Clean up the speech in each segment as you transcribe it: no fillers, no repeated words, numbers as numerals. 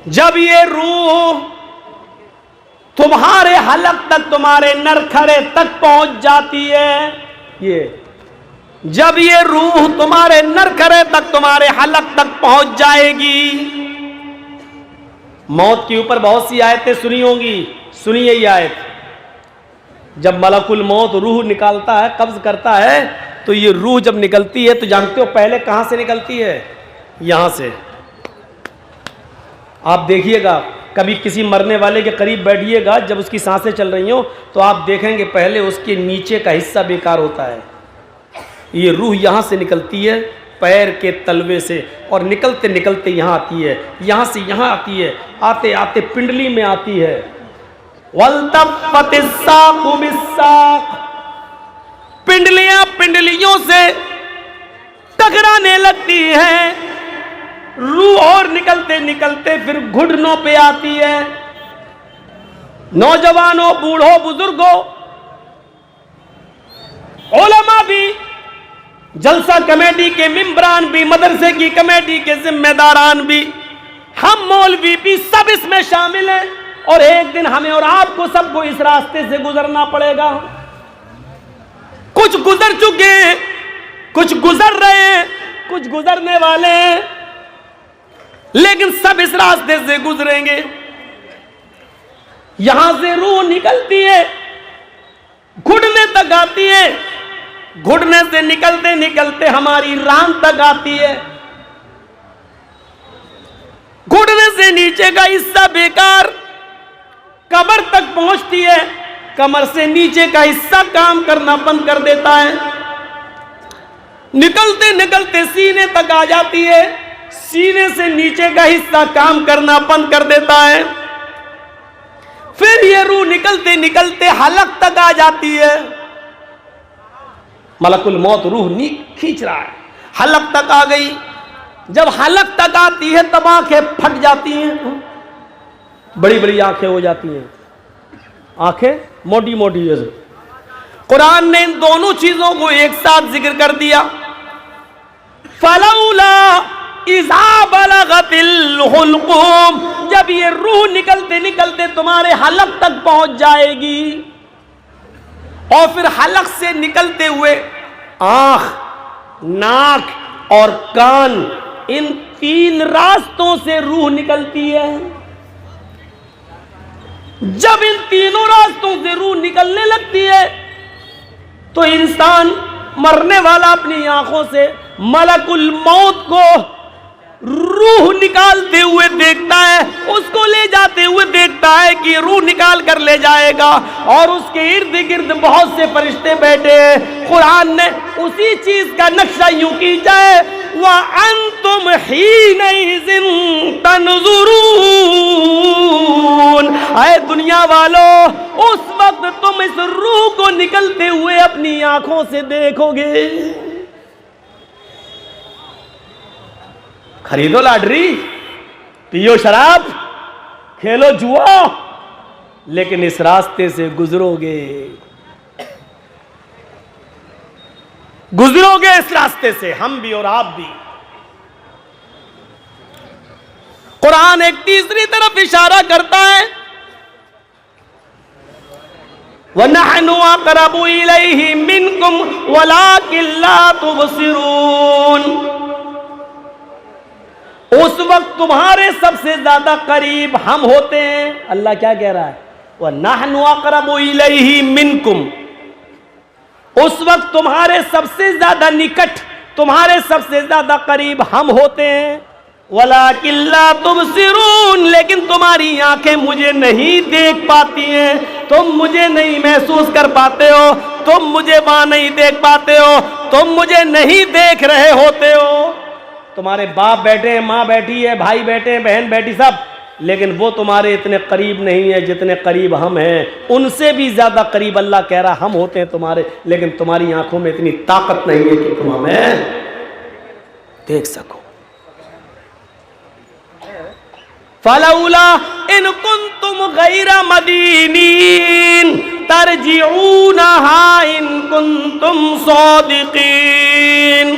जब ये रूह तुम्हारे हलक तक, तुम्हारे नरखरे तक पहुंच जाती है, ये जब ये रूह तुम्हारे नरखरे तक, तुम्हारे हलक तक पहुंच जाएगी। मौत के ऊपर बहुत सी आयतें सुनी होंगी, सुनिए ये आयत। जब मलकुल मौत रूह निकालता है, कब्ज करता है, तो ये रूह जब निकलती है तो जानते हो पहले कहां से निकलती है? यहां से। आप देखिएगा, कभी किसी मरने वाले के करीब बैठिएगा, जब उसकी सांसें चल रही हो तो आप देखेंगे पहले उसके नीचे का हिस्सा बेकार होता है। ये रूह यहां से निकलती है, पैर के तलवे से, और निकलते निकलते यहां आती है, यहां से यहां आती है, आते आते पिंडली में आती है। वल्तफ़तिस्साक़ु बिस्साक़, पिंडलियां पिंडलियों से टकराने लगती हैं। रूह और निकलते निकलते फिर घुटनों पे आती है। नौजवानों, बूढ़ों, बुजुर्गों, उलमा भी, जलसा कमेटी के मेंबरान भी, मदरसे की कमेटी के जिम्मेदारान भी, हम मौलवी भी, सब इसमें शामिल हैं। और एक दिन हमें और आपको सबको इस रास्ते से गुजरना पड़ेगा। कुछ गुजर चुके हैं, कुछ गुजर रहे हैं, कुछ गुजरने वाले हैं, लेकिन सब इस रास्ते से गुजरेंगे। यहां से रूह निकलती है, घुटने तक आती है, घुटने से निकलते निकलते हमारी रान तक आती है। घुटने से नीचे का हिस्सा बेकार, कमर तक पहुंचती है, कमर से नीचे का हिस्सा काम करना बंद कर देता है। निकलते निकलते सीने तक आ जाती है, सीने से नीचे का हिस्सा काम करना बंद कर देता है। फिर ये रूह निकलते निकलते हलक तक आ जाती है। मलकुल मौत रूह खींच रहा है, हलक तक आ गई। जब हलक तक आती है तब आंखें फट जाती हैं, बड़ी बड़ी आंखें हो जाती हैं, आंखें मोटी मोटी। जैसे कुरान ने इन दोनों चीजों को एक साथ जिक्र कर दिया। फलौला इज़ा बलगतिल हुल्क़ूम, जब ये रूह निकलते निकलते तुम्हारे हलक तक पहुंच जाएगी, और फिर हलक से निकलते हुए आंख, नाक और कान, इन तीन रास्तों से रूह निकलती है। जब इन तीनों रास्तों से रूह निकलने लगती है तो इंसान मरने वाला अपनी आंखों से मलकुल मौत को रूह निकालते हुए देखता है, उसको ले जाते हुए देखता है कि रूह निकाल कर ले जाएगा, और उसके इर्द गिर्द बहुत से फरिश्ते बैठे हैं। कुरान ने उसी चीज का नक्शा यूं की जाए, व अंतुम हीनइज़िन तंज़ुरून, ऐ दुनिया वालों, उस वक्त तुम इस रूह को निकलते हुए अपनी आंखों से देखोगे। खरीदो लॉटरी, पियो शराब, खेलो जुआ, लेकिन इस रास्ते से गुजरोगे, गुजरोगे इस रास्ते से, हम भी और आप भी। कुरान एक तीसरी तरफ इशारा करता है, वनहनु अक़रबु इलैहि मिनकुम वलाकिन ला तुबसिरून, उस वक्त तुम्हारे सबसे ज्यादा करीब हम होते हैं। अल्लाह क्या कह रहा है? वनहनु अक़रबु इलैहि मिनकुम, उस वक्त तुम्हारे सबसे ज्यादा निकट, तुम्हारे सबसे ज्यादा करीब हम होते हैं। वलाकिन ला तुबसिरून, लेकिन तुम्हारी आंखें मुझे नहीं देख पाती हैं, तुम मुझे नहीं महसूस कर पाते हो, तुम मुझे वहां नहीं देख पाते हो, तुम मुझे नहीं देख रहे होते हो। तुम्हारे बाप बैठे हैं, माँ बैठी है, भाई बैठे हैं, बहन बैठी, सब, लेकिन वो तुम्हारे इतने करीब नहीं है जितने करीब हम हैं। उनसे भी ज्यादा करीब अल्लाह कह रहा हम होते हैं तुम्हारे, लेकिन तुम्हारी आंखों में इतनी ताकत नहीं है कि तुम हमें देख सको। फलौला इन कुंतुम गैरा मदीनीन तरजिऊनहा इन कुंतुम सादिकीन,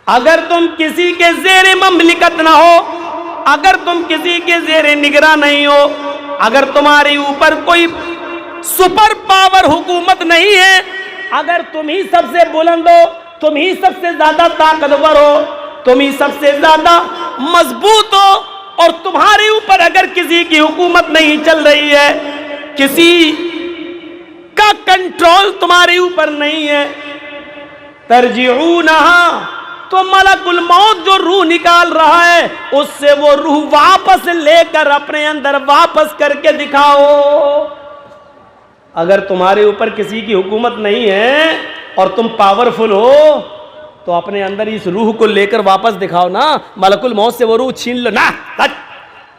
अगर तुम किसी के ज़ेरे ममलिकत ना हो, अगर तुम किसी के ज़ेरे निगरां नहीं हो, अगर तुम्हारे ऊपर कोई सुपर पावर हुकूमत नहीं है, अगर तुम ही सबसे बुलंद हो, तुम ही सबसे ज्यादा ताकतवर हो, तुम ही सबसे ज्यादा मजबूत हो, और तुम्हारे ऊपर अगर किसी की हुकूमत नहीं चल रही है, किसी का कंट्रोल तुम्हारे ऊपर नहीं है, तरजीऊनहा, तो मलकुल मौत जो रूह निकाल रहा है उससे वो रूह वापस लेकर अपने अंदर वापस करके दिखाओ। अगर तुम्हारे ऊपर किसी की हुकूमत नहीं है और तुम पावरफुल हो तो अपने अंदर इस रूह को लेकर वापस दिखाओ ना। मलकुल मौत से वो रूह छीन लो ना,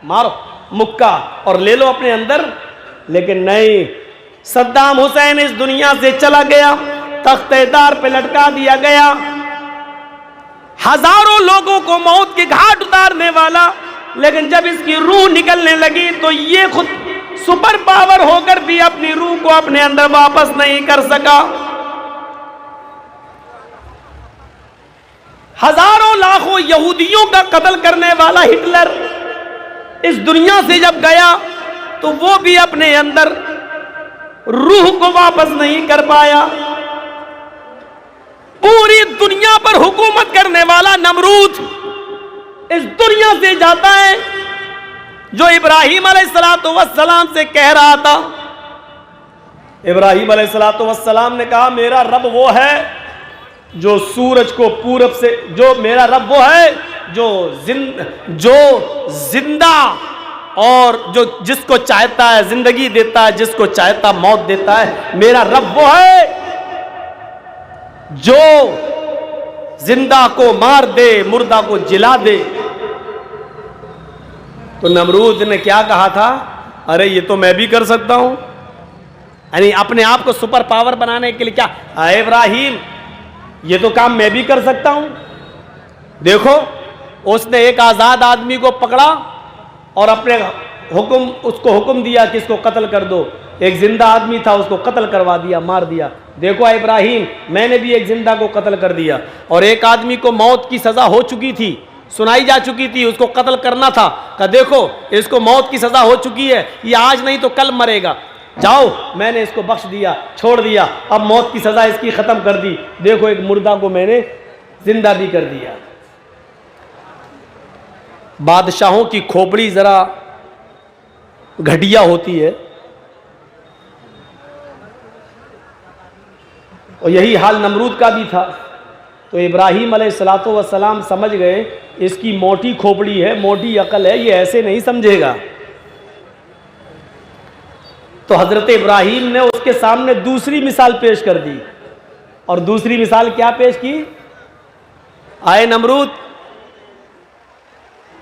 मारो मुक्का और ले लो अपने अंदर। लेकिन नहीं, सद्दाम हुसैन इस दुनिया से चला गया, तख्तेदार पे लटका दिया गया, हजारों लोगों को मौत के घाट उतारने वाला, लेकिन जब इसकी रूह निकलने लगी तो ये खुद सुपर पावर होकर भी अपनी रूह को अपने अंदर वापस नहीं कर सका। हजारों लाखों यहूदियों का कत्ल करने वाला हिटलर इस दुनिया से जब गया तो वो भी अपने अंदर रूह को वापस नहीं कर पाया। पूरी दुनिया पर हुकूमत करने वाला नमरूद इस दुनिया से जाता है, जो इब्राहिम अलैहिस्सलाम से कह रहा था। इब्राहिम अलैहिस्सलाम ने कहा मेरा रब वो है जो सूरज को पूरब से, जो मेरा रब वो है जो जिंदा और जो जिसको चाहता है जिंदगी देता है, जिसको चाहता मौत देता है। मेरा रब वो है जो जिंदा को मार दे, मुर्दा को जिला दे। तो नमरूद ने क्या कहा था, अरे ये तो मैं भी कर सकता हूं, यानी अपने आप को सुपर पावर बनाने के लिए। क्या इब्राहिम, ये तो काम मैं भी कर सकता हूं। देखो, उसने एक आजाद आदमी को पकड़ा और अपने उसको हुक्म दिया कि इसको कत्ल कर दो। एक जिंदा आदमी था, उसको कत्ल करवा दिया, मार दिया। देखो इब्राहिम, मैंने भी एक जिंदा को कत्ल कर दिया। और एक आदमी को मौत की सजा हो चुकी थी, सुनाई जा चुकी थी, उसको कत्ल करना था। कहा देखो इसको मौत की सजा हो चुकी है, ये आज नहीं तो कल मरेगा, जाओ, मैंने इसको बख्श दिया, छोड़ दिया, अब मौत की सजा इसकी खत्म कर दी। देखो एक मुर्दा को मैंने जिंदा भी कर दिया। बादशाहों की खोपड़ी जरा घटिया होती है, और यही हाल नमरूद का भी था। तो इब्राहिम अलैहिस्सलाम समझ गए इसकी मोटी खोपड़ी है, मोटी अकल है, ये ऐसे नहीं समझेगा। तो हजरत इब्राहिम ने उसके सामने दूसरी मिसाल पेश कर दी। और दूसरी मिसाल क्या पेश की, आए नमरूद,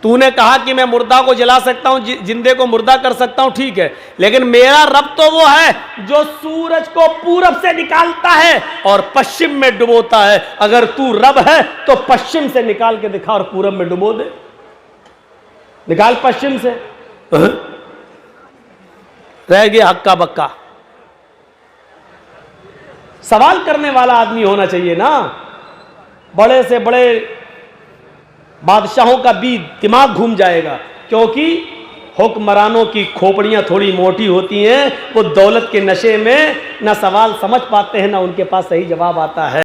तूने कहा कि मैं मुर्दा को जला सकता हूं, जिंदे को मुर्दा कर सकता हूं, ठीक है, लेकिन मेरा रब तो वो है जो सूरज को पूरब से निकालता है और पश्चिम में डुबोता है। अगर तू रब है तो पश्चिम से निकाल के दिखा और पूरब में डुबो दे। निकाल पश्चिम से, रह गया हक्का बक्का। सवाल करने वाला आदमी होना चाहिए ना। बड़े से बड़े बादशाहों का भी दिमाग घूम जाएगा, क्योंकि हुक्मरानों की खोपड़ियां थोड़ी मोटी होती हैं। वो दौलत के नशे में ना सवाल समझ पाते हैं, ना उनके पास सही जवाब आता है।